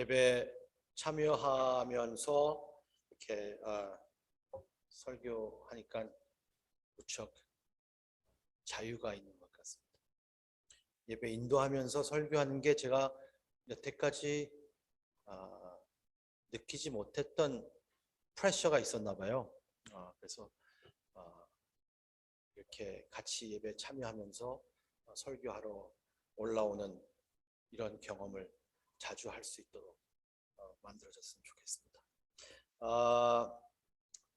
예배 참여하면서 이렇게 설교하니까 무척 자유가 있는 것 같습니다. 예배 인도하면서 설교하는 게 제가 여태까지 느끼지 못했던 프레셔가 있었나 봐요. 그래서 이렇게 같이 예배 참여하면서 설교하러 올라오는 이런 경험을 자주 할 수 있도록 만들어졌으면 좋겠습니다.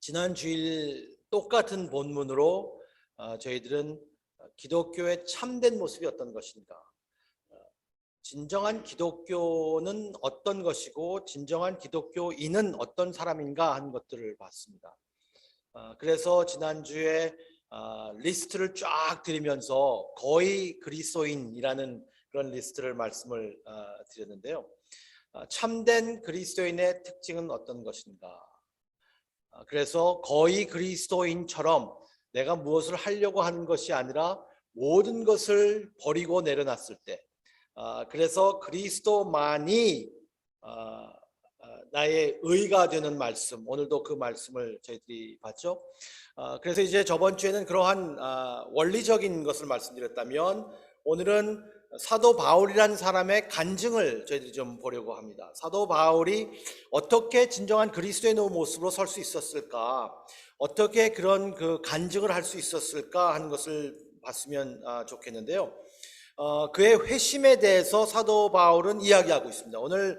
지난 주일 똑같은 본문으로 저희들은 기독교의 참된 모습이 어떤 것인가, 진정한 기독교는 어떤 것이고 진정한 기독교인은 어떤 사람인가 하는 것들을 봤습니다. 그래서 지난주에 리스트를 쫙 드리면서 거의 그리스도인이라는 그런 리스트를 말씀을 드렸는데요. 참된 그리스도인의 특징은 어떤 것인가? 그래서 거의 그리스도인처럼 내가 무엇을 하려고 하는 것이 아니라 모든 것을 버리고 내려놨을 때, 그래서 그리스도만이 나의 의가 되는 말씀, 오늘도 그 말씀을 저희들이 봤죠. 그래서 이제 저번 주에는 그러한 원리적인 것을 말씀드렸다면, 오늘은 사도 바울이라는 사람의 간증을 저희들이 좀 보려고 합니다. 사도 바울이 어떻게 진정한 그리스도인의 모습으로 설 수 있었을까, 어떻게 그런 그 간증을 할 수 있었을까 하는 것을 봤으면 좋겠는데요. 그의 회심에 대해서 사도 바울은 이야기하고 있습니다. 오늘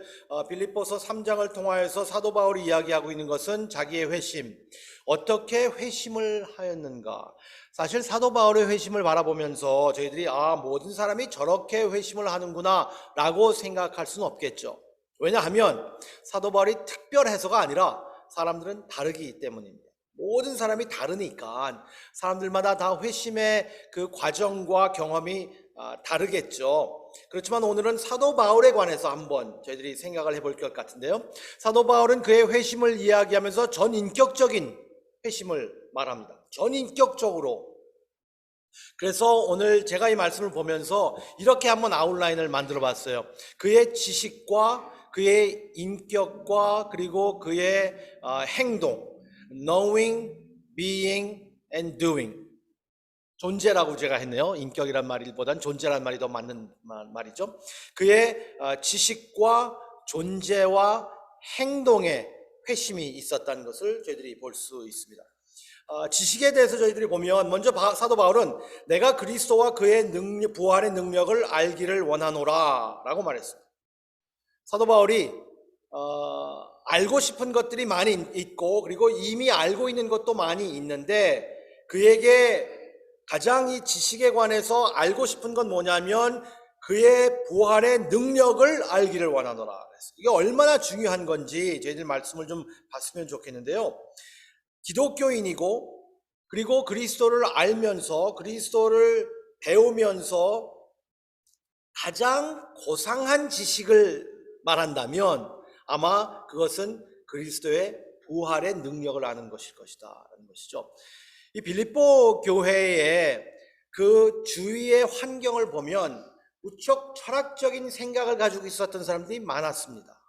빌립보서 3장을 통하여서 사도 바울이 이야기하고 있는 것은 자기의 회심, 어떻게 회심을 하였는가. 사실 사도 바울의 회심을 바라보면서 저희들이 모든 사람이 저렇게 회심을 하는구나 라고 생각할 수는 없겠죠. 왜냐하면 사도 바울이 특별해서가 아니라 사람들은 다르기 때문입니다. 모든 사람이 다르니까 사람들마다 다 회심의 그 과정과 경험이 다르겠죠. 그렇지만 오늘은 사도 바울에 관해서 한번 저희들이 생각을 해볼 것 같은데요. 사도 바울은 그의 회심을 이야기하면서 전인격적인 회심을 말합니다. 전인격적으로. 그래서 오늘 제가 이 말씀을 보면서 이렇게 한번 아웃라인을 만들어 봤어요. 그의 지식과 그의 인격과 그리고 그의 행동, knowing, being, and doing. 존재라고 제가 했네요. 인격이란 말보다는 존재란 말이 더 맞는 말이죠. 그의 지식과 존재와 행동에 회심이 있었다는 것을 저희들이 볼 수 있습니다. 지식에 대해서 저희들이 보면 먼저 사도 바울은 내가 그리스도와 그의 부활의 능력을 알기를 원하노라 라고 말했습니다. 사도 바울이 알고 싶은 것들이 많이 있고 그리고 이미 알고 있는 것도 많이 있는데, 그에게 가장 이 지식에 관해서 알고 싶은 건 뭐냐면 그의 부활의 능력을 알기를 원하노라. 이게 얼마나 중요한 건지 저희들 말씀을 좀 봤으면 좋겠는데요. 기독교인이고 그리고 그리스도를 알면서 그리스도를 배우면서 가장 고상한 지식을 말한다면 아마 그것은 그리스도의 부활의 능력을 아는 것일 것이다 라는 것이죠. 이 빌립보 교회의 그 주위의 환경을 보면 무척 철학적인 생각을 가지고 있었던 사람들이 많았습니다.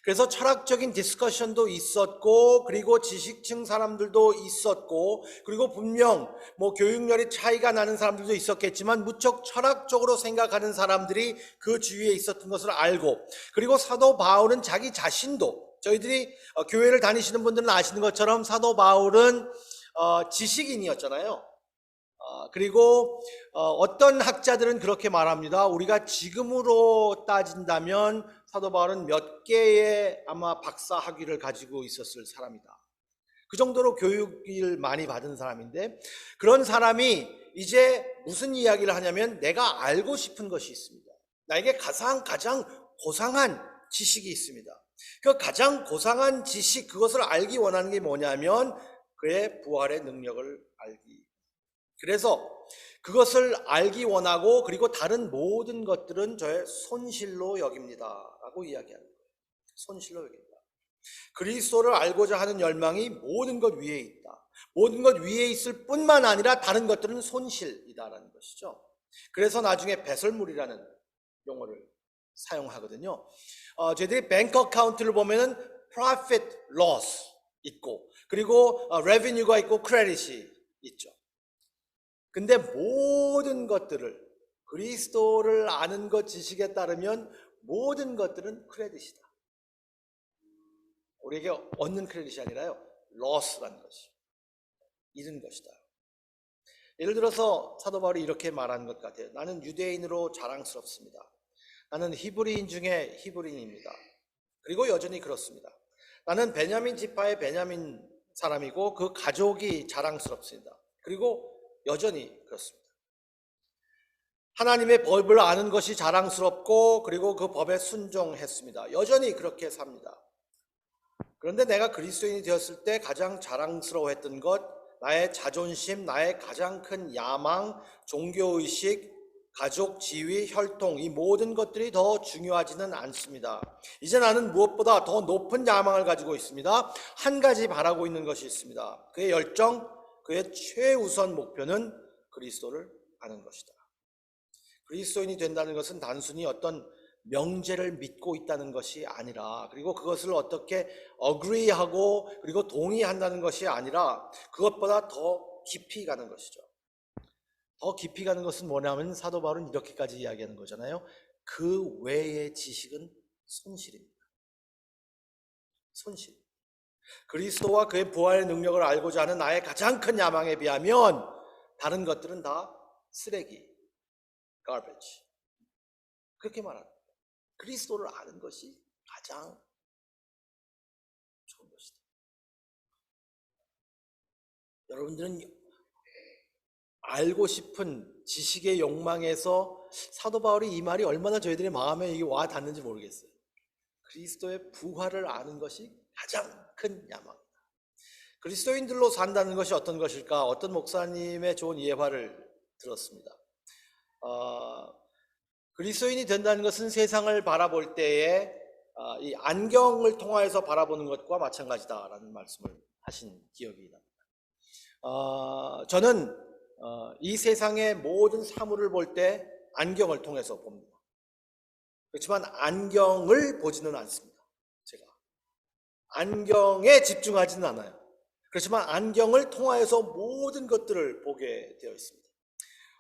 그래서 철학적인 디스커션도 있었고 그리고 지식층 사람들도 있었고 그리고 분명 교육열이 차이가 나는 사람들도 있었겠지만 무척 철학적으로 생각하는 사람들이 그 주위에 있었던 것을 알고, 그리고 사도 바울은 자기 자신도, 저희들이 교회를 다니시는 분들은 아시는 것처럼 사도 바울은 지식인이었잖아요. 그리고 어떤 학자들은 그렇게 말합니다. 우리가 지금으로 따진다면 사도 바울은 몇 개의 아마 박사 학위를 가지고 있었을 사람이다. 그 정도로 교육을 많이 받은 사람인데, 그런 사람이 이제 무슨 이야기를 하냐면 내가 알고 싶은 것이 있습니다. 나에게 가장 고상한 지식이 있습니다. 그 가장 고상한 지식, 그것을 알기 원하는 게 뭐냐면 그의 부활의 능력을 알기. 그래서 그것을 알기 원하고 그리고 다른 모든 것들은 저의 손실로 여깁니다 라고 이야기하는 거예요. 손실로 여깁니다. 그리스도를 알고자 하는 열망이 모든 것 위에 있다. 모든 것 위에 있을 뿐만 아니라 다른 것들은 손실이다라는 것이죠. 그래서 나중에 배설물이라는 용어를 사용하거든요. 저희들이 뱅크 어카운트를 보면은 profit loss 있고, 그리고 revenue가 있고 credit이 있죠. 근데 모든 것들을, 그리스도를 아는 것 지식에 따르면 모든 것들은 크레딧이다. 우리에게 얻는 크레딧이 아니라요, loss라는 것이, 잃은 것이다. 예를 들어서 사도 바울이 이렇게 말하는 것 같아요. 나는 유대인으로 자랑스럽습니다. 나는 히브리인 중에 히브리인입니다. 그리고 여전히 그렇습니다. 나는 베냐민 지파의 베냐민 사람이고 그 가족이 자랑스럽습니다. 그리고 여전히 그렇습니다. 하나님의 법을 아는 것이 자랑스럽고 그리고 그 법에 순종했습니다. 여전히 그렇게 삽니다. 그런데 내가 그리스도인이 되었을 때 가장 자랑스러워했던 것, 나의 자존심, 나의 가장 큰 야망, 종교의식, 가족, 지위, 혈통, 이 모든 것들이 더 중요하지는 않습니다. 이제 나는 무엇보다 더 높은 야망을 가지고 있습니다. 한 가지 바라고 있는 것이 있습니다. 그의 열정, 그의 최우선 목표는 그리스도를 아는 것이다. 그리스도인이 된다는 것은 단순히 어떤 명제를 믿고 있다는 것이 아니라, 그리고 그것을 어떻게 agree하고 그리고 동의한다는 것이 아니라 그것보다 더 깊이 가는 것이죠. 더 깊이 가는 것은 뭐냐면 사도 바울은 이렇게까지 이야기하는 거잖아요. 그 외의 지식은 손실입니다. 손실. 그리스도와 그의 부활의 능력을 알고자 하는 나의 가장 큰 야망에 비하면 다른 것들은 다 쓰레기, garbage. 그렇게 말합니다. 그리스도를 아는 것이 가장 좋은 것이다. 여러분들은 알고 싶은 지식의 욕망에서 사도 바울이 이 말이 얼마나 저희들의 마음에 이게 와 닿는지 모르겠어요. 그리스도의 부활을 아는 것이 가장 큰 야망이다. 그리스도인들로 산다는 것이 어떤 것일까? 어떤 목사님의 좋은 예화를 들었습니다. 그리스도인이 된다는 것은 세상을 바라볼 때에 이 안경을 통하여서 바라보는 것과 마찬가지다라는 말씀을 하신 기억이 납니다. 저는 이 세상의 모든 사물을 볼 때 안경을 통해서 봅니다. 그렇지만 안경을 보지는 않습니다. 제가 안경에 집중하지는 않아요. 그렇지만 안경을 통하여서 모든 것들을 보게 되어 있습니다.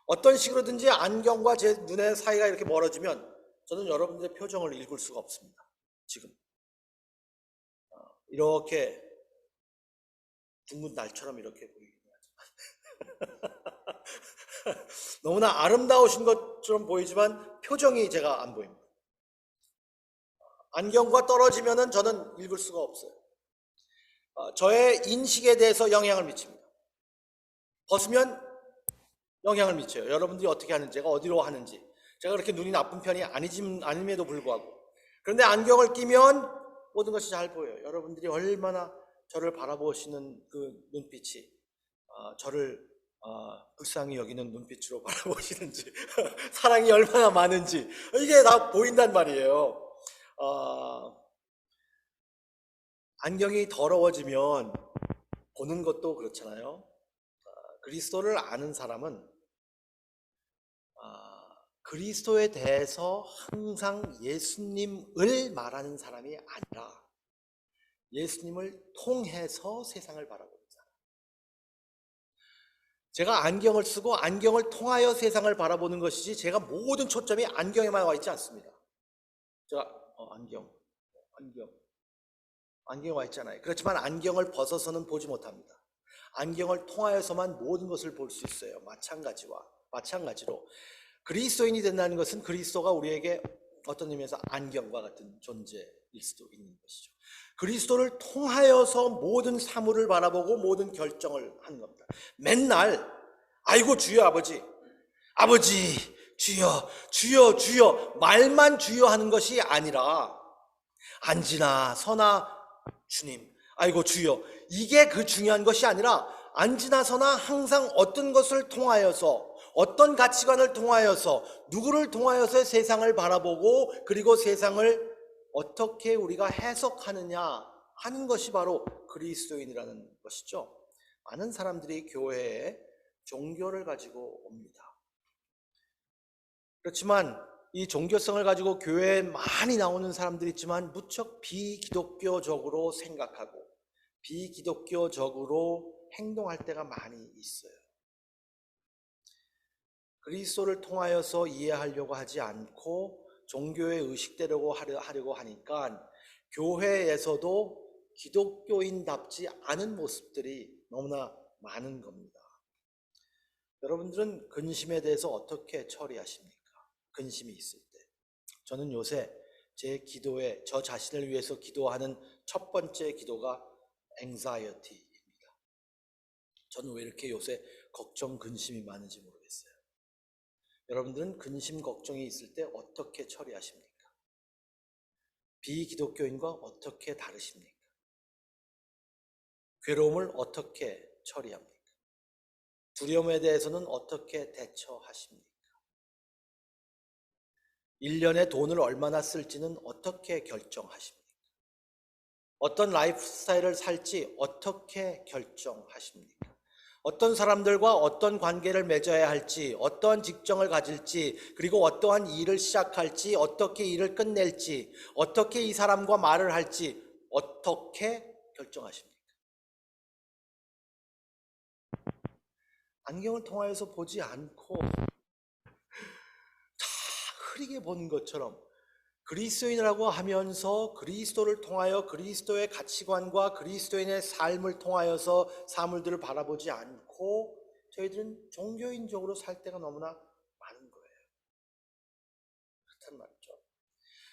어떤 식으로든지 안경과 제 눈의 사이가 이렇게 멀어지면 저는 여러분들의 표정을 읽을 수가 없습니다. 지금 이렇게 둥근 달처럼 이렇게 보이긴 하죠. 너무나 아름다우신 것처럼 보이지만 표정이 제가 안 보입니다. 안경과 떨어지면은 저는 읽을 수가 없어요. 저의 인식에 대해서 영향을 미칩니다. 벗으면 영향을 미쳐요. 여러분들이 어떻게 하는지, 제가 어디로 하는지. 제가 그렇게 눈이 나쁜 편이 아님에도 불구하고. 그런데 안경을 끼면 모든 것이 잘 보여요. 여러분들이 얼마나 저를 바라보시는 그 눈빛이 저를 불쌍히 여기는 눈빛으로 바라보시는지 사랑이 얼마나 많은지 이게 다 보인단 말이에요. 안경이 더러워지면 보는 것도 그렇잖아요. 그리스도를 아는 사람은 그리스도에 대해서 항상 예수님을 말하는 사람이 아니라 예수님을 통해서 세상을 바라보는 사람. 제가 안경을 쓰고 안경을 통하여 세상을 바라보는 것이지 제가 모든 초점이 안경에만 와 있지 않습니다. 제가 안경에 와 있잖아요. 그렇지만 안경을 벗어서는 보지 못합니다. 안경을 통하여서만 모든 것을 볼 수 있어요. 마찬가지로 그리스도인이 된다는 것은 그리스도가 우리에게 어떤 의미에서 안경과 같은 존재일 수도 있는 것이죠. 그리스도를 통하여서 모든 사물을 바라보고 모든 결정을 하는 겁니다. 맨날 아이고 주여 아버지 주여 말만 주여 하는 것이 아니라 안지나 서나 주님 아이고 주여, 이게 그 중요한 것이 아니라 안지나 서나 항상 어떤 것을 통하여서 어떤 가치관을 통하여서 누구를 통하여서 세상을 바라보고 그리고 세상을 어떻게 우리가 해석하느냐 하는 것이 바로 그리스도인이라는 것이죠. 많은 사람들이 교회에 종교를 가지고 옵니다. 그렇지만 이 종교성을 가지고 교회에 많이 나오는 사람들이 있지만 무척 비기독교적으로 생각하고 비기독교적으로 행동할 때가 많이 있어요. 그리스도를 통하여서 이해하려고 하지 않고 종교의 의식대로 하려고 하니까 교회에서도 기독교인답지 않은 모습들이 너무나 많은 겁니다. 여러분들은 근심에 대해서 어떻게 처리하십니까? 근심이 있을 때. 저는 요새 제 기도에 저 자신을 위해서 기도하는 첫 번째 기도가 anxiety입니다. 저는 왜 이렇게 요새 걱정, 근심이 많은지 모르겠어요. 여러분들은 근심, 걱정이 있을 때 어떻게 처리하십니까? 비기독교인과 어떻게 다르십니까? 괴로움을 어떻게 처리합니까? 두려움에 대해서는 어떻게 대처하십니까? 1년에 돈을 얼마나 쓸지는 어떻게 결정하십니까? 어떤 라이프 스타일을 살지 어떻게 결정하십니까? 어떤 사람들과 어떤 관계를 맺어야 할지, 어떠한 직종을 가질지, 그리고 어떠한 일을 시작할지, 어떻게 일을 끝낼지, 어떻게 이 사람과 말을 할지 어떻게 결정하십니까? 안경을 통하여서 보지 않고 다 흐리게 본 것처럼 그리스도인이라고 하면서 그리스도를 통하여 그리스도의 가치관과 그리스도인의 삶을 통하여서 사물들을 바라보지 않고 저희들은 종교인적으로 살 때가 너무나 많은 거예요. 그렇단 말이죠.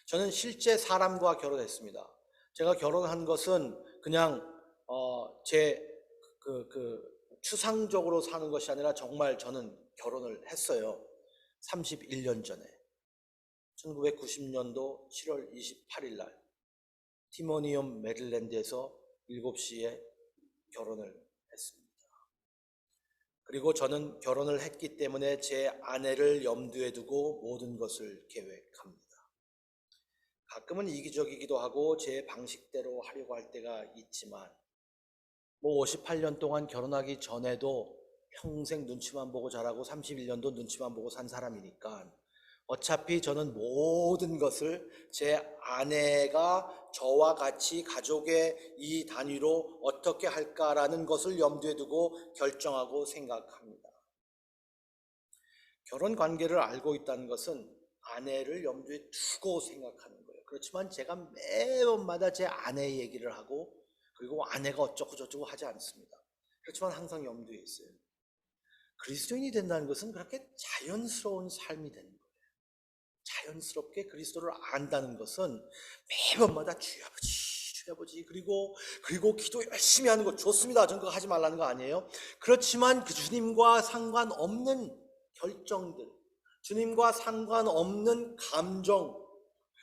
저는 실제 사람과 결혼했습니다. 제가 결혼한 것은 그냥 제 추상적으로 사는 것이 아니라 정말 저는 결혼을 했어요. 31년 전에 1990년도 7월 28일 날 티모니엄 메릴랜드에서 7시에 결혼을 했습니다. 그리고 저는 결혼을 했기 때문에 제 아내를 염두에 두고 모든 것을 계획합니다. 가끔은 이기적이기도 하고 제 방식대로 하려고 할 때가 있지만 58년 동안 결혼하기 전에도 평생 눈치만 보고 자라고 31년도 눈치만 보고 산 사람이니까 어차피 저는 모든 것을 제 아내가 저와 같이 가족의 이 단위로 어떻게 할까라는 것을 염두에 두고 결정하고 생각합니다. 결혼 관계를 알고 있다는 것은 아내를 염두에 두고 생각하는 거예요. 그렇지만 제가 매번마다 제 아내 얘기를 하고 그리고 아내가 어쩌고 저쩌고 하지 않습니다. 그렇지만 항상 염두에 있어요. 그리스도인이 된다는 것은 그렇게 자연스러운 삶이 되는 거예요. 자연스럽게 그리스도를 안다는 것은 매번마다 주여 아버지 그리고 기도 열심히 하는 거 좋습니다. 저는 그거 하지 말라는 거 아니에요. 그렇지만 그 주님과 상관없는 결정들, 주님과 상관없는 감정,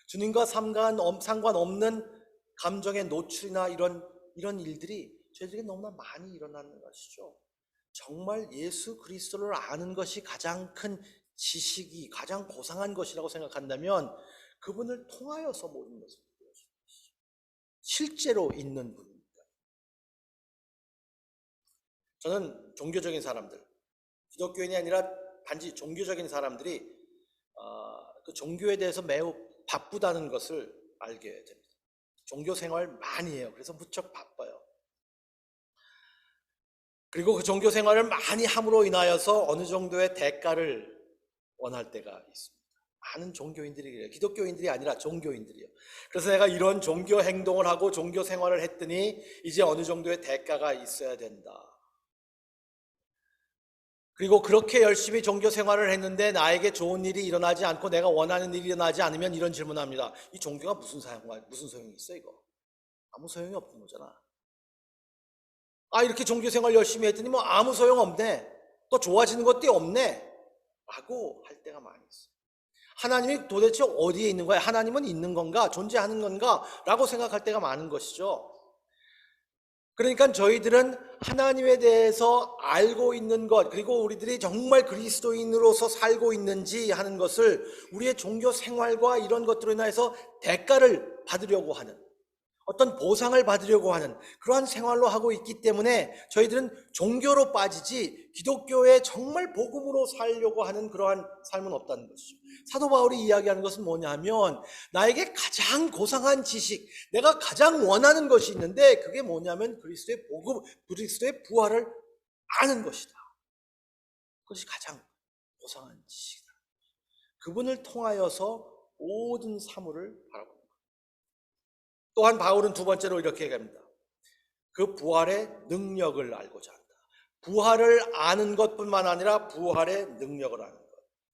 주님과 상관없는 감정의 노출이나 이런 일들이 저희들에게 너무나 많이 일어나는 것이죠. 정말 예수 그리스도를 아는 것이 가장 큰 지식이 가장 고상한 것이라고 생각한다면 그분을 통하여서 모든 것을 보여주는 것이죠. 실제로 있는 분입니다. 저는 종교적인 사람들, 기독교인이 아니라 단지 종교적인 사람들이 그 종교에 대해서 매우 바쁘다는 것을 알게 됩니다. 종교 생활 많이 해요. 그래서 무척 바빠요. 그리고 그 종교 생활을 많이 함으로 인하여서 어느 정도의 대가를 원할 때가 있습니다. 많은 종교인들이 그래요. 기독교인들이 아니라 종교인들이요. 그래서 내가 이런 종교 행동을 하고 종교 생활을 했더니 이제 어느 정도의 대가가 있어야 된다. 그리고 그렇게 열심히 종교 생활을 했는데 나에게 좋은 일이 일어나지 않고 내가 원하는 일이 일어나지 않으면 이런 질문합니다. 이 종교가 무슨 소용이 있어 이거? 아무 소용이 없는 거잖아. 이렇게 종교 생활 열심히 했더니 뭐 아무 소용 없네. 또 좋아지는 것도 없네. 라고 할 때가 많이 있어요. 하나님이 도대체 어디에 있는 거야? 하나님은 있는 건가? 존재하는 건가? 라고 생각할 때가 많은 것이죠. 그러니까 저희들은 하나님에 대해서 알고 있는 것, 그리고 우리들이 정말 그리스도인으로서 살고 있는지 하는 것을 우리의 종교 생활과 이런 것들로 인해서 대가를 받으려고 하는, 어떤 보상을 받으려고 하는 그러한 생활로 하고 있기 때문에 저희들은 종교로 빠지지 기독교에 정말 복음으로 살려고 하는 그러한 삶은 없다는 것이죠. 사도 바울이 이야기하는 것은 뭐냐 하면 나에게 가장 고상한 지식, 내가 가장 원하는 것이 있는데 그게 뭐냐면 그리스도의 복음, 그리스도의 부활을 아는 것이다. 그것이 가장 고상한 지식이다. 그분을 통하여서 모든 사물을 바라봅니다. 또한 바울은 두 번째로 이렇게 얘기합니다. 그 부활의 능력을 알고자 한다. 부활을 아는 것뿐만 아니라 부활의 능력을 아는 것.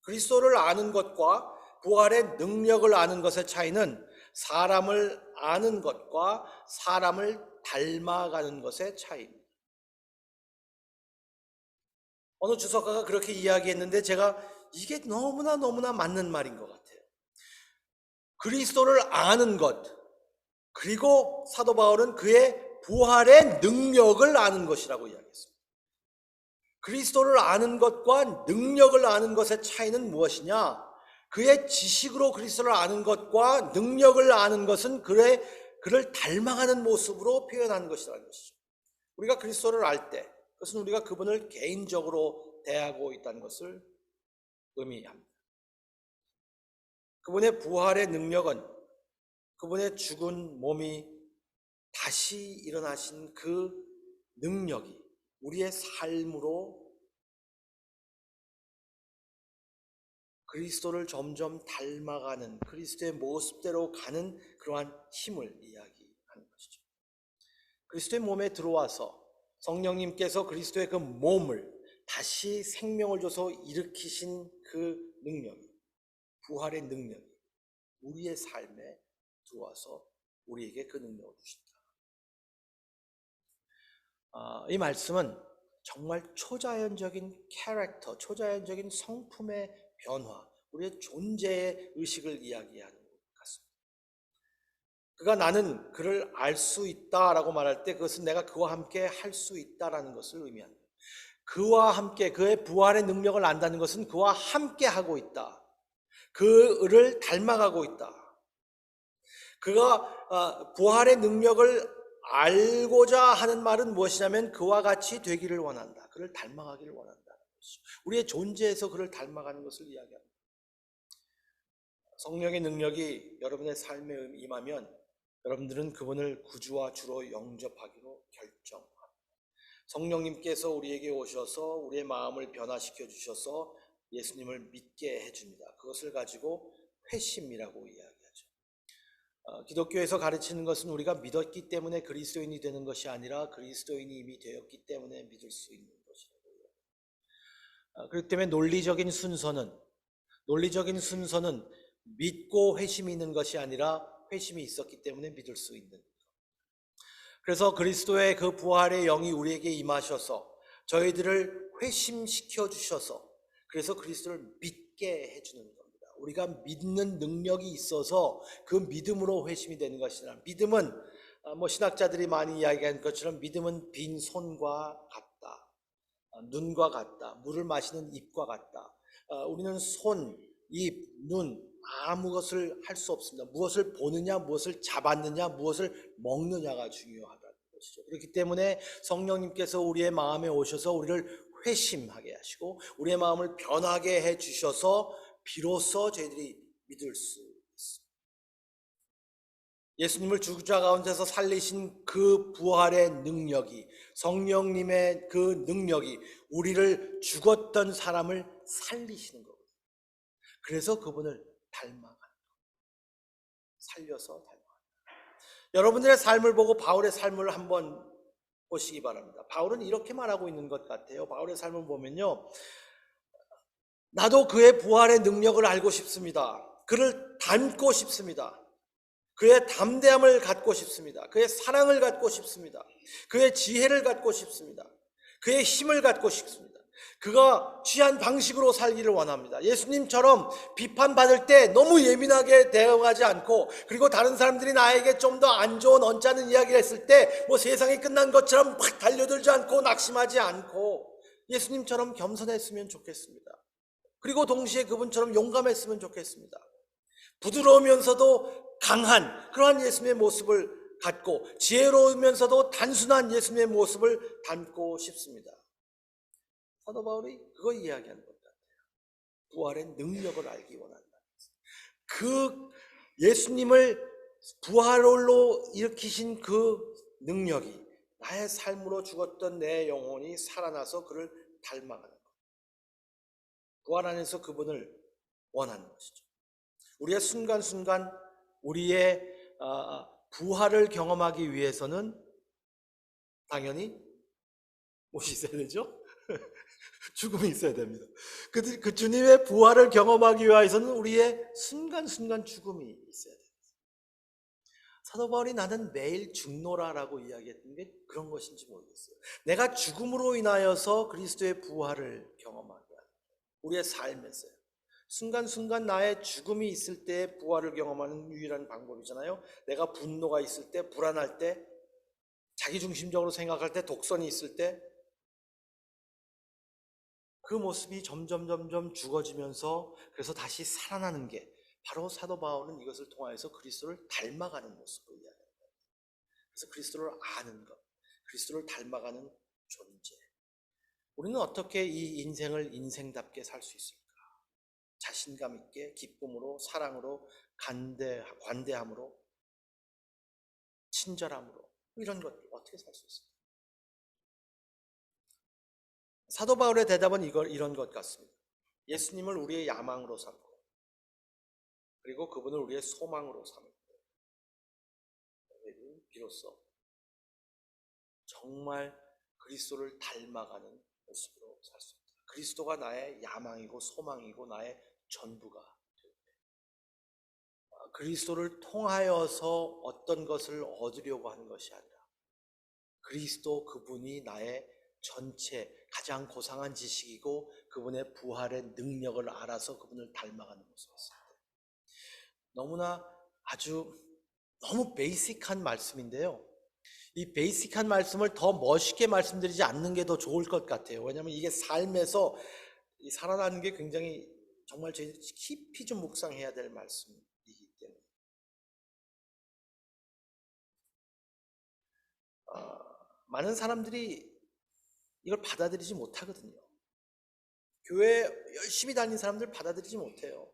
그리스도를 아는 것과 부활의 능력을 아는 것의 차이는 사람을 아는 것과 사람을 닮아가는 것의 차이입니다. 어느 주석가가 그렇게 이야기했는데 제가 이게 너무나 맞는 말인 것 같아요. 그리스도를 아는 것, 그리고 사도 바울은 그의 부활의 능력을 아는 것이라고 이야기했습니다. 그리스도를 아는 것과 능력을 아는 것의 차이는 무엇이냐? 그의 지식으로 그리스도를 아는 것과 능력을 아는 것은 그를 닮아가는 모습으로 표현하는 것이라는 것이죠. 우리가 그리스도를 알 때 그것은 우리가 그분을 개인적으로 대하고 있다는 것을 의미합니다. 그분의 부활의 능력은 그분의 죽은 몸이 다시 일어나신 그 능력이 우리의 삶으로 그리스도를 점점 닮아가는 그리스도의 모습대로 가는 그러한 힘을 이야기하는 것이죠. 그리스도의 몸에 들어와서 성령님께서 그리스도의 그 몸을 다시 생명을 줘서 일으키신 그 능력이, 부활의 능력이 우리의 삶에 들어와서 우리에게 그 능력을 주신다. 이 말씀은 정말 초자연적인 캐릭터, 초자연적인 성품의 변화, 우리의 존재의 의식을 이야기하는 것 같습니다. 그가 나는 그를 알 수 있다라고 말할 때 그것은 내가 그와 함께 할 수 있다라는 것을 의미합니다. 그와 함께 그의 부활의 능력을 안다는 것은 그와 함께 하고 있다. 그를 닮아가고 있다. 그가 부활의 능력을 알고자 하는 말은 무엇이냐면 그와 같이 되기를 원한다. 그를 닮아가기를 원한다는 것이죠. 우리의 존재에서 그를 닮아가는 것을 이야기합니다. 성령의 능력이 여러분의 삶에 임하면 여러분들은 그분을 구주와 주로 영접하기로 결정합니다. 성령님께서 우리에게 오셔서 우리의 마음을 변화시켜 주셔서 예수님을 믿게 해줍니다. 그것을 가지고 회심이라고 이야기합니다. 기독교에서 가르치는 것은 우리가 믿었기 때문에 그리스도인이 되는 것이 아니라 그리스도인이 이미 되었기 때문에 믿을 수 있는 것이라고요. 그렇기 때문에 논리적인 순서는 믿고 회심이 있는 것이 아니라 회심이 있었기 때문에 믿을 수 있는 것. 그래서 그리스도의 그 부활의 영이 우리에게 임하셔서 저희들을 회심시켜 주셔서 그래서 그리스도를 믿게 해주는 겁니다. 우리가 믿는 능력이 있어서 그 믿음으로 회심이 되는 것이라. 믿음은 신학자들이 많이 이야기하는 것처럼 믿음은 빈 손과 같다. 눈과 같다. 물을 마시는 입과 같다. 우리는 손, 입, 눈 아무 것을 할 수 없습니다. 무엇을 보느냐, 무엇을 잡았느냐, 무엇을 먹느냐가 중요하다는 것이죠. 그렇기 때문에 성령님께서 우리의 마음에 오셔서 우리를 회심하게 하시고 우리의 마음을 변하게 해 주셔서 비로소 저희들이 믿을 수 있습니다. 예수님을 죽자 가운데서 살리신 그 부활의 능력이, 성령님의 그 능력이 우리를 죽었던 사람을 살리시는 거거든요. 그래서 그분을 닮아가는 거예요. 살려서 닮아가는 거예요. 여러분들의 삶을 보고 바울의 삶을 한번 보시기 바랍니다. 바울은 이렇게 말하고 있는 것 같아요. 바울의 삶을 보면요, 나도 그의 부활의 능력을 알고 싶습니다. 그를 닮고 싶습니다. 그의 담대함을 갖고 싶습니다. 그의 사랑을 갖고 싶습니다. 그의 지혜를 갖고 싶습니다. 그의 힘을 갖고 싶습니다. 그가 취한 방식으로 살기를 원합니다. 예수님처럼 비판받을 때 너무 예민하게 대응하지 않고, 그리고 다른 사람들이 나에게 좀 더 안 좋은 언짢은 이야기를 했을 때 세상이 끝난 것처럼 막 달려들지 않고 낙심하지 않고 예수님처럼 겸손했으면 좋겠습니다. 그리고 동시에 그분처럼 용감했으면 좋겠습니다. 부드러우면서도 강한 그러한 예수님의 모습을 갖고 지혜로우면서도 단순한 예수님의 모습을 담고 싶습니다. 사도 바울이 그거 이야기하는 것 같아요. 부활의 능력을 알기 원한다. 그 예수님을 부활로 일으키신 그 능력이 나의 삶으로 죽었던 내 영혼이 살아나서 그를 닮아가는 것. 부활 안에서 그분을 원하는 것이죠. 우리의 순간순간 우리의 부활을 경험하기 위해서는 당연히 무엇이 있어야 되죠? 죽음이 있어야 됩니다. 그 주님의 부활을 경험하기 위해서는 우리의 순간순간 죽음이 있어야 됩니다. 사도 바울이 나는 매일 죽노라라고 이야기했던 게 그런 것인지 모르겠어요. 내가 죽음으로 인하여서 그리스도의 부활을 경험하게 하는 우리의 삶에서요. 순간순간 나의 죽음이 있을 때 부활을 경험하는 유일한 방법이잖아요. 내가 분노가 있을 때, 불안할 때, 자기중심적으로 생각할 때, 독선이 있을 때 그 모습이 점점 죽어지면서 그래서 다시 살아나는 게 바로 사도 바울은 이것을 통하여서 그리스도를 닮아가는 모습을 이야기합니다. 그래서 그리스도를 아는 것, 그리스도를 닮아가는 존재. 우리는 어떻게 이 인생을 인생답게 살 수 있을까? 자신감 있게, 기쁨으로, 사랑으로, 관대함으로, 친절함으로 이런 것들 어떻게 살 수 있을까? 사도 바울의 대답은 이런 것 같습니다. 예수님을 우리의 야망으로 삼고 그리고 그분을 우리의 소망으로 삼고 비로소 정말 그리스도를 닮아가는 모습으로 살 수 있다. 그리스도가 나의 야망이고 소망이고 나의 전부가 될 때, 그리스도를 통하여서 어떤 것을 얻으려고 하는 것이 아니라 그리스도 그분이 나의 전체 가장 고상한 지식이고 그분의 부활의 능력을 알아서 그분을 닮아가는 모습이었습니다. 너무나 너무 베이직한 말씀인데요. 이 베이직한 말씀을 더 멋있게 말씀드리지 않는 게 더 좋을 것 같아요. 왜냐하면 이게 삶에서 살아나는 게 굉장히 정말 저희들이 깊이 좀 묵상해야 될 말씀이기 때문에 많은 사람들이 이걸 받아들이지 못하거든요. 교회 열심히 다니는 사람들 받아들이지 못해요.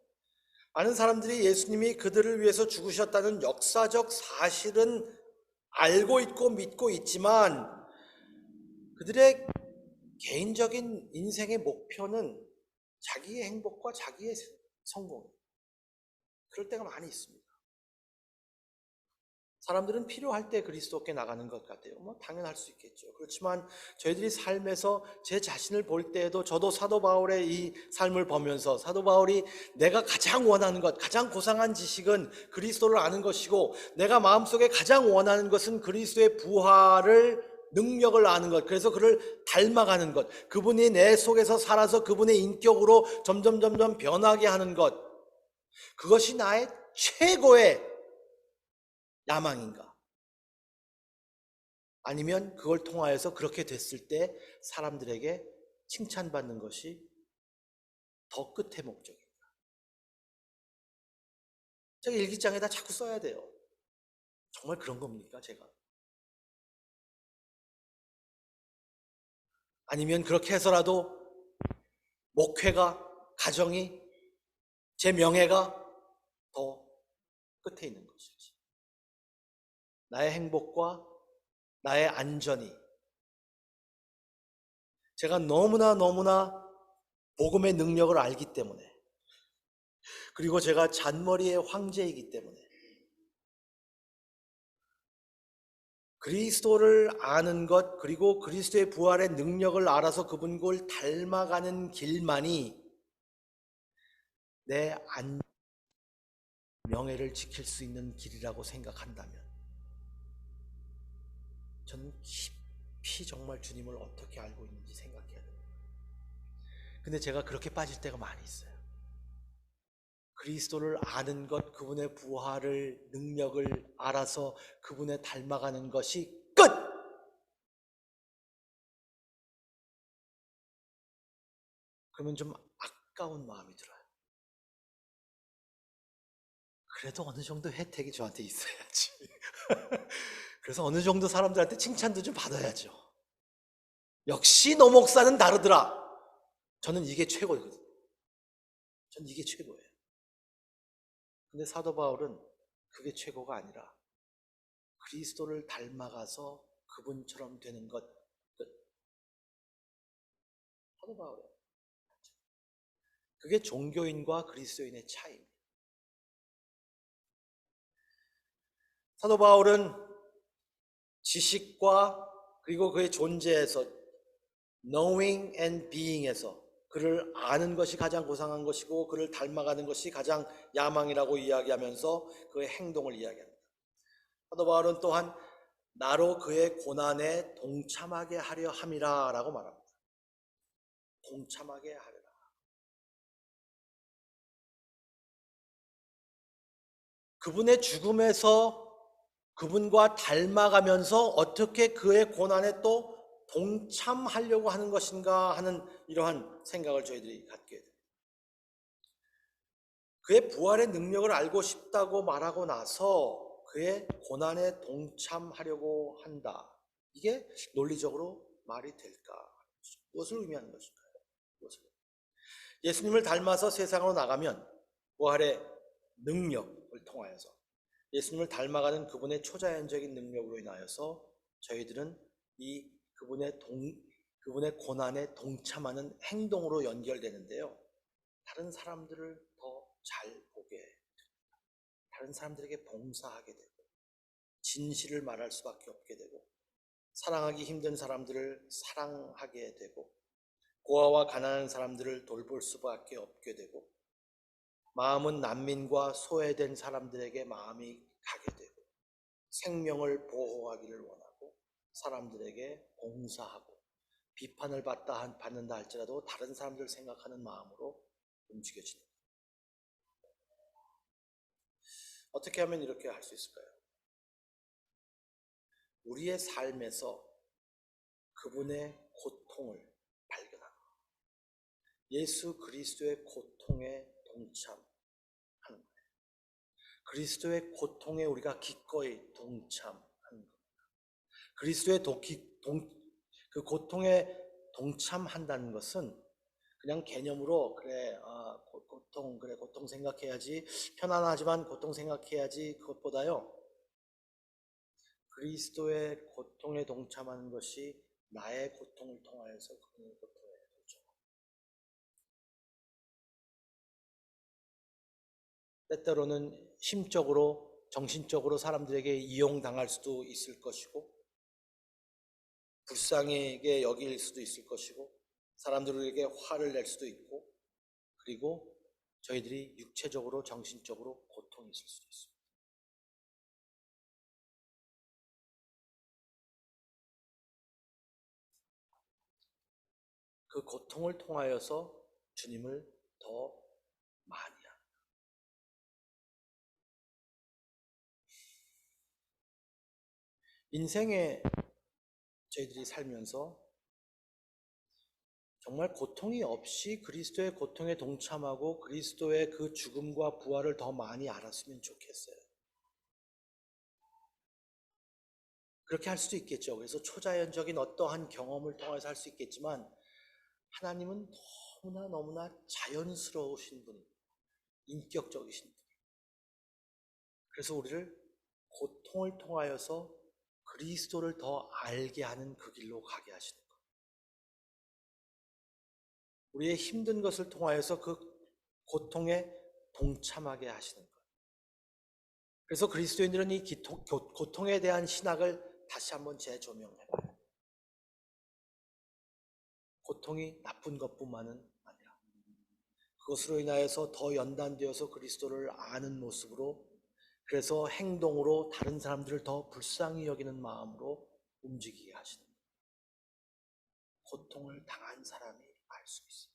많은 사람들이 예수님이 그들을 위해서 죽으셨다는 역사적 사실은 알고 있고 믿고 있지만 그들의 개인적인 인생의 목표는 자기의 행복과 자기의 성공. 그럴 때가 많이 있습니다. 사람들은 필요할 때 그리스도께 나가는 것 같아요. 당연할 수 있겠죠. 그렇지만 저희들이 삶에서 제 자신을 볼 때에도 저도 사도 바울의 이 삶을 보면서 사도 바울이 내가 가장 원하는 것, 가장 고상한 지식은 그리스도를 아는 것이고 내가 마음속에 가장 원하는 것은 그리스도의 부활을 능력을 아는 것, 그래서 그를 닮아가는 것, 그분이 내 속에서 살아서 그분의 인격으로 점점 변하게 하는 것, 그것이 나의 최고의 야망인가? 아니면 그걸 통하여서 그렇게 됐을 때 사람들에게 칭찬받는 것이 더 끝의 목적인가? 제가 일기장에다 자꾸 써야 돼요. 정말 그런 겁니까, 제가? 아니면 그렇게 해서라도 목회가, 가정이, 제 명예가 더 끝에 있는 것일지. 나의 행복과 나의 안전이 제가 너무나 복음의 능력을 알기 때문에 그리고 제가 잔머리의 황제이기 때문에 그리스도를 아는 것 그리고 그리스도의 부활의 능력을 알아서 그분을 닮아가는 길만이 내 명예를 지킬 수 있는 길이라고 생각한다면 저는 깊이 정말 주님을 어떻게 알고 있는지 생각해야 됩니다. 근데 제가 그렇게 빠질 때가 많이 있어요. 그리스도를 아는 것, 그분의 부활을 능력을 알아서 그분에 닮아가는 것이 끝! 그러면 좀 아까운 마음이 들어요. 그래도 어느 정도 혜택이 저한테 있어야지. 그래서 어느 정도 사람들한테 칭찬도 좀 받아야죠. 역시 너 목사는 다르더라. 저는 이게 최고거든요. 저는 이게 최고예요. 근데 사도 바울은 그게 최고가 아니라 그리스도를 닮아가서 그분처럼 되는 것 끝. 사도 바울은 그게 종교인과 그리스도인의 차이입니다. 사도 바울은 지식과 그리고 그의 존재에서 knowing and being에서 그를 아는 것이 가장 고상한 것이고 그를 닮아가는 것이 가장 야망이라고 이야기하면서 그의 행동을 이야기합니다. 사도 바울은 또한 나로 그의 고난에 동참하게 하려 함이라 라고 말합니다. 동참하게 하리라. 그분의 죽음에서 그분과 닮아가면서 어떻게 그의 고난에 또 동참하려고 하는 것인가 하는 이러한 생각을 저희들이 갖게 됩니다. 그의 부활의 능력을 알고 싶다고 말하고 나서 그의 고난에 동참하려고 한다. 이게 논리적으로 말이 될까? 무엇을 의미하는 것일까요? 예수님을 닮아서 세상으로 나가면 부활의 능력을 통하여서 예수님을 닮아가는 그분의 초자연적인 능력으로 인하여서 저희들은 이 그분의 고난에 동참하는 행동으로 연결되는데요. 다른 사람들을 더 잘 보게 됩니다. 다른 사람들에게 봉사하게 되고 진실을 말할 수밖에 없게 되고 사랑하기 힘든 사람들을 사랑하게 되고 고아와 가난한 사람들을 돌볼 수밖에 없게 되고 마음은 난민과 소외된 사람들에게 마음이 가게 되고 생명을 보호하기를 원하고 사람들에게 봉사하고 비판을 받는다 할지라도 다른 사람들을 생각하는 마음으로 움직여집니다. 어떻게 하면 이렇게 할 수 있을까요? 우리의 삶에서 그분의 고통을 발견하고 예수 그리스도의 고통에 동참하는 거예요. 그리스도의 고통에 우리가 기꺼이 동참하는 겁니다. 그리스도의 그 고통에 동참한다는 것은 그냥 개념으로 고통 생각해야지 편안하지만 고통 생각해야지 그것보다요. 그리스도의 고통에 동참하는 것이 나의 고통을 통하여서 그분의 고통에 동참합니다. 때때로는 심적으로 정신적으로 사람들에게 이용당할 수도 있을 것이고 불쌍하게 여길 수도 있을 것이고 사람들에게 화를 낼 수도 있고 그리고 저희들이 육체적으로 정신적으로 고통이 있을 수도 있습니다. 그 고통을 통하여서 주님을 더 많이 합니다. 인생에 저희들이 살면서 정말 고통이 없이 그리스도의 고통에 동참하고 그리스도의 그 죽음과 부활을 더 많이 알았으면 좋겠어요. 그렇게 할 수도 있겠죠. 그래서 초자연적인 어떠한 경험을 통해서 할 수 있겠지만 하나님은 너무나 자연스러우신 분, 인격적이신 분. 그래서 우리를 고통을 통하여서 그리스도를 더 알게 하는 그 길로 가게 하시는 것. 우리의 힘든 것을 통하여서 그 고통에 동참하게 하시는 것. 그래서 그리스도인들은 이 고통에 대한 신학을 다시 한번 재조명해봐요. 고통이 나쁜 것뿐만은 아니라 그것으로 인하여서 더 연단되어서 그리스도를 아는 모습으로 그래서 행동으로 다른 사람들을 더 불쌍히 여기는 마음으로 움직이게 하시는 거예요. 고통을 당한 사람이 알 수 있어요.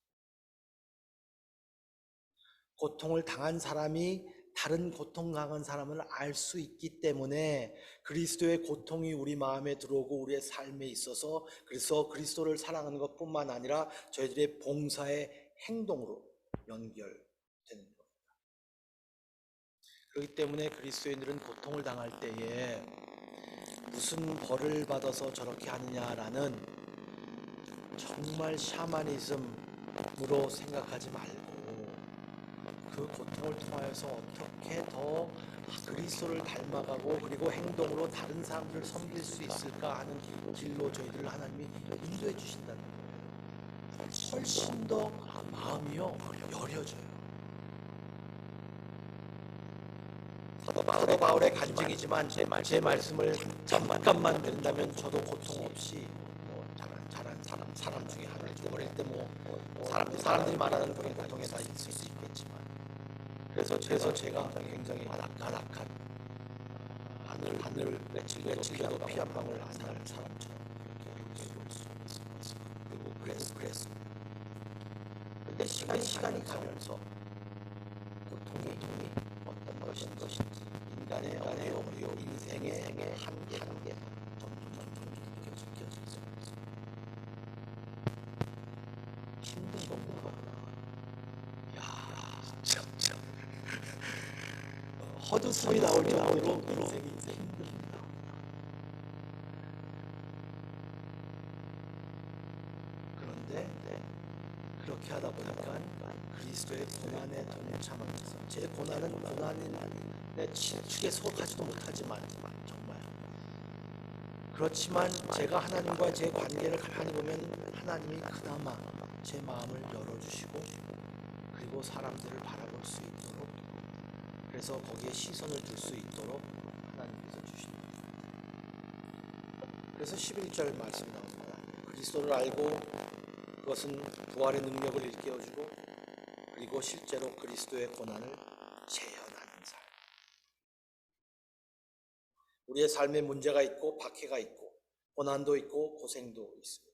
고통을 당한 사람이 다른 고통 당한 사람을 알 수 있기 때문에 그리스도의 고통이 우리 마음에 들어오고 우리의 삶에 있어서 그래서 그리스도를 사랑하는 것뿐만 아니라 저희들의 봉사의 행동으로 연결되는 겁니다. 그렇기 때문에 그리스도인들은 고통을 당할 때에 무슨 벌을 받아서 저렇게 하느냐라는 정말 샤머니즘으로 생각하지 말고 그 고통을 통하여서 어떻게 더 그리스도를 닮아가고 그리고 행동으로 다른 사람들을 섬길 수 있을까 하는 길로 저희들을 하나님이 인도해 주신다는 거예요. 훨씬 더 마음이요 여려져요. 사도 바울의 간증이지만 제 말씀을 잠깐만 듣는다면 저도 고통 없이 잘한 사람 중에 하나를 어릴 때 사람들이 말하는 그런 고통에 다 있을 수 있겠지만 그래서 제가 굉장히 가락한 하늘 맺히기도 피 한 방울 안 날 사람처럼 그렇게 볼 수 있었고 그리고 그랬습니다. 근데 시간이 가면서 고통이 어떤 것인지 인간의 어려움, 인생의 한계 점점 느껴지면서 힘든 거구나. 야, 참. 헛웃음이 나올 정도로 인생이 힘듭니다. 그런데 그렇게 하다 보니까 그리스도의 고난에 동참하면서 제 고난은 내 축에 속하지도 못하지만 정말 그렇지만 제가 하나님과 제 관계를 가만히 보면 하나님이 그나마 제 마음을 열어주시고 그리고 사람들을 바라볼 수 있도록 그래서 거기에 시선을 둘 수 있도록 하나님께서 주십니다. 그래서 11절 말씀이 나옵니다. 그리스도를 알고 그것은 부활의 능력을 일깨워주고 그리고 실제로 그리스도의 고난을 재현하는 삶. 우리의 삶에 문제가 있고 박해가 있고 고난도 있고 고생도 있습니다.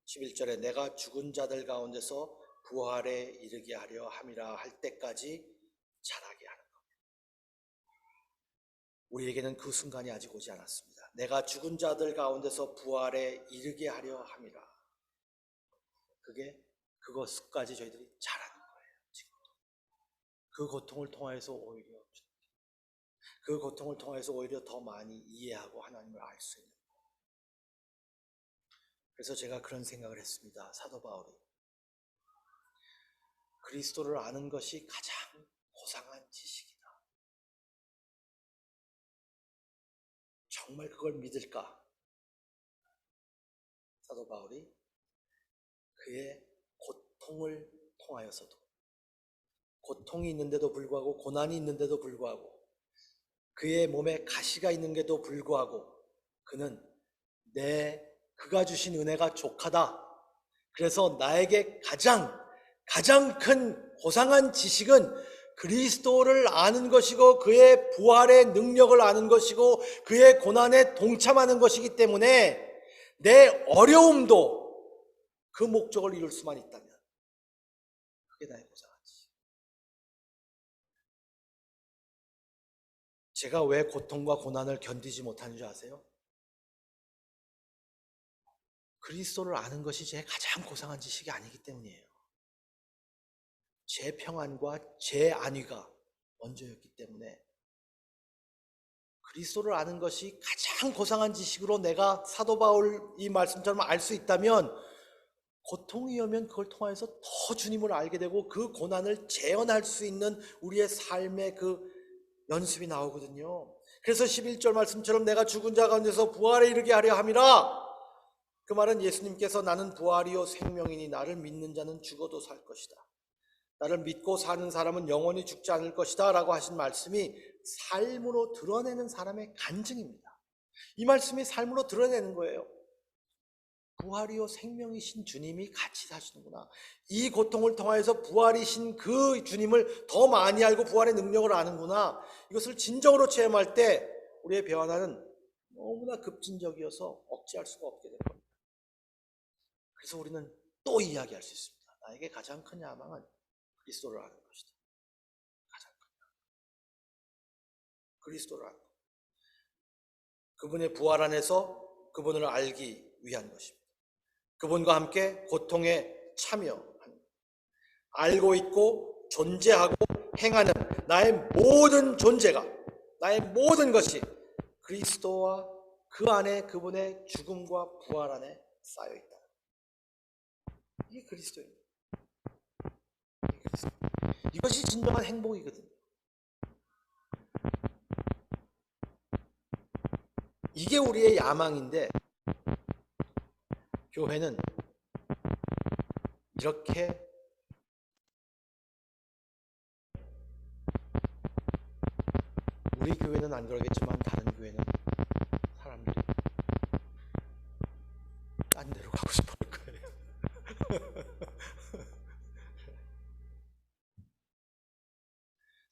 11절에 내가 죽은 자들 가운데서 부활에 이르게 하려 함이라 할 때까지 자라게 하는 겁니다. 우리에게는 그 순간이 아직 오지 않았습니다. 내가 죽은 자들 가운데서 부활에 이르게 하려 함이라. 그것까지 저희들이 자라는 거예요. 지금 그 고통을 통해서 오히려 더 많이 이해하고 하나님을 알 수 있는 거예요. 그래서 제가 그런 생각을 했습니다. 사도 바울이 그리스도를 아는 것이 가장 고상한 지식이다. 정말 그걸 믿을까? 사도 바울이 그의 고통을 통하여서도 고통이 있는데도 불구하고 고난이 있는데도 불구하고 그의 몸에 가시가 있는데도 불구하고 그는 그가 주신 은혜가 족하다. 그래서 나에게 가장 큰 고상한 지식은 그리스도를 아는 것이고 그의 부활의 능력을 아는 것이고 그의 고난에 동참하는 것이기 때문에 내 어려움도 그 목적을 이룰 수만 있다면 그게 나의 고상한 지식. 제가 왜 고통과 고난을 견디지 못하는 줄 아세요? 그리스도를 아는 것이 제 가장 고상한 지식이 아니기 때문이에요. 제 평안과 제 안위가 먼저였기 때문에 그리스도를 아는 것이 가장 고상한 지식으로 내가 사도 바울 이 말씀처럼 알 수 있다면 고통이 오면 그걸 통해서 더 주님을 알게 되고 그 고난을 재현할 수 있는 우리의 삶의 그 연습이 나오거든요. 그래서 11절 말씀처럼 내가 죽은 자 가운데서 부활에 이르게 하려 함이라. 그 말은 예수님께서 나는 부활이요 생명이니 나를 믿는 자는 죽어도 살 것이다. 나를 믿고 사는 사람은 영원히 죽지 않을 것이다 라고 하신 말씀이 삶으로 드러내는 사람의 간증입니다. 이 말씀이 삶으로 드러내는 거예요. 부활이요 생명이신 주님이 같이 사시는구나. 이 고통을 통해서 부활이신 그 주님을 더 많이 알고 부활의 능력을 아는구나. 이것을 진정으로 체험할 때 우리의 배환화는 너무나 급진적이어서 억제할 수가 없게 된 겁니다. 그래서 우리는 또 이야기할 수 있습니다. 나에게 가장 큰 야망은 그리스도를 아는 것이다. 가장 큰 야망. 그리스도를 아는 것. 그분의 부활 안에서 그분을 알기 위한 것입니다. 그분과 함께 고통에 참여하는, 알고 있고 존재하고 행하는 나의 모든 존재가, 나의 모든 것이 그리스도와 그 안에 그분의 죽음과 부활 안에 쌓여 있다. 이게 그리스도입니다. 이것이 진정한 행복이거든요. 이게 우리의 야망인데, 교회는 이렇게 우리 교회는 안 그러겠지만 다른 교회는 사람들이 딴 데로 가고 싶어 할 거예요.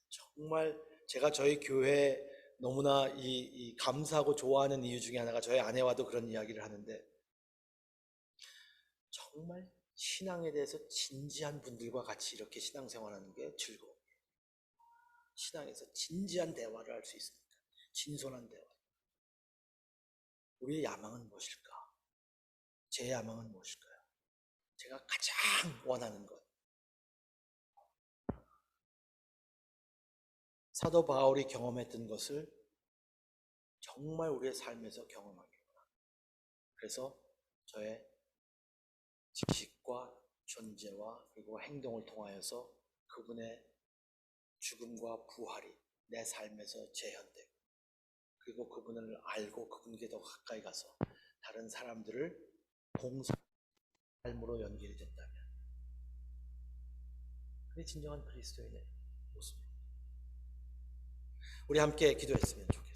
정말 제가 저희 교회 너무나 이 감사하고 좋아하는 이유 중에 하나가, 저희 아내와도 그런 이야기를 하는데, 정말 신앙에 대해서 진지한 분들과 같이 이렇게 신앙생활하는 게 즐거워요. 신앙에서 진지한 대화를 할 수 있습니다. 진솔한 대화. 우리의 야망은 무엇일까? 제 야망은 무엇일까요? 제가 가장 원하는 것. 사도 바울이 경험했던 것을 정말 우리의 삶에서 경험하길 원합니다. 그래서 저의 지식과 존재와 그리고 행동을 통하여서 그분의 죽음과 부활이 내 삶에서 재현되고, 그리고 그분을 알고 그분께 더 가까이 가서 다른 사람들을 봉사 삶으로 연결이 된다면, 그게 진정한 그리스도인의 모습입니다. 우리 함께 기도했으면 좋겠습니다.